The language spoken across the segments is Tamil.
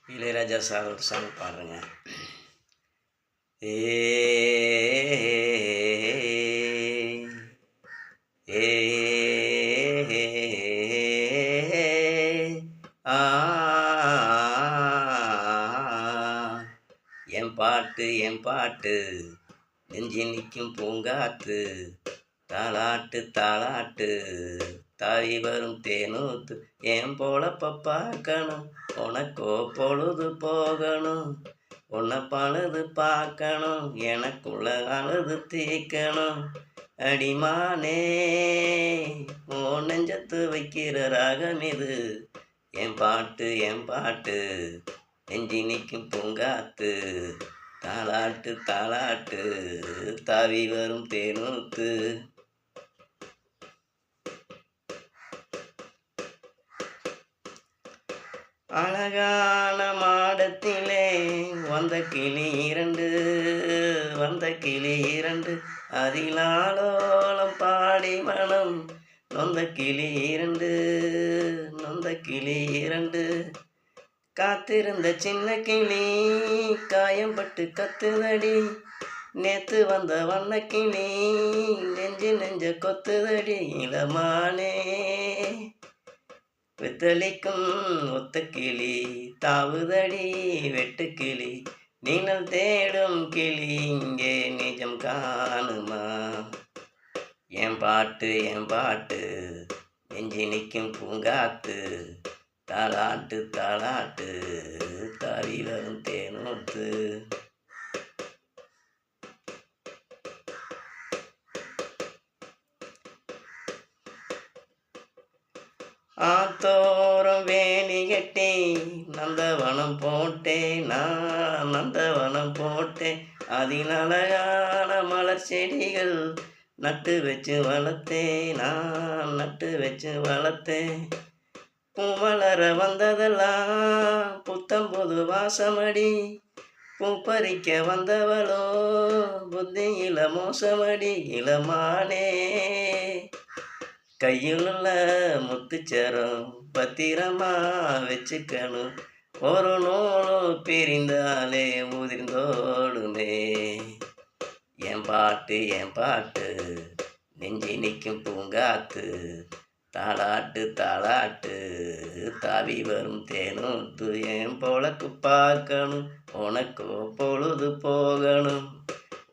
இளையராஜா சார் ஒரு சாங் பாடுறேங்க. ஏ ஏ ஆ என் பாட்டு நெஞ்சி நிற்கும் பூங்காத்து தாலாட்டு தாலாட்டு தாவி வரும் தேனூத்து என் பொழப்ப பார்க்கணும் உனக்கோ பொழுது போகணும் உன்னை பழுது பார்க்கணும் எனக்குள்ள அழுது தீக்கணும் அடிமானே ஓ நெஞ்சத்து வைக்கிற ராகம் இது என் பாட்டு நெஞ்சி நிற்கும் பூங்காத்து தாலாட்டு தாலாட்டு தாவி வரும் தேனூத்து. அழகான மாடத்திலே வந்த கிளி இரண்டு அதிலாலோலம் பாடி மனம் நொந்த கிளி இரண்டு காத்திருந்த சின்ன கிளி காயம்பட்டு கத்துதடி நேத்து வந்த வண்ண கிளி நெஞ்ச கொத்துதடி இளமானே வித்தளிக்கும் ஒத்த கிளி தாவுதடி வெட்டு கிளி நீங்கள் தேடும் கிளி இங்கே நிஜம் காணுமா என் பாட்டு நெஞ்சி நிற்கும் பூங்காத்து தாலாட்டு தாலாட்டு தாவி வரும் தேனூத்து. ஆத்தோரம் வேலி கட்டி நந்தவனம் போட்டேன் அதில் அழகான மலர் செடிகள் நட்டு வச்சு வளர்த்தேன் பூமலர வந்ததெல்லாம் புத்தம்புது வாசமடி பூ பறிக்க வந்தவளோ புத்தியில மோசமடி இளமானே கையிலுள்ள முத்துச்சரம் பத்திரமா வச்சுக்கணும் ஒரு நூலும் பிரிந்தாலே உதிர்ந்தோடுமே என் பாட்டு நெஞ்சி நிற்கும் பூங்காத்து தாலாட்டு தாவி வரும் தேனூத்து என் பொழக்கு பார்க்கணும் உனக்கோ பொழுது போகணும்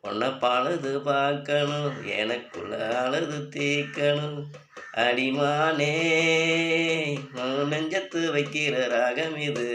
உன்னை பழுது பார்க்கணும் எனக்குள்ள அழுது தீக்கணும் அடிமானே நெஞ்சத்து வைக்கிற ராகம் இது.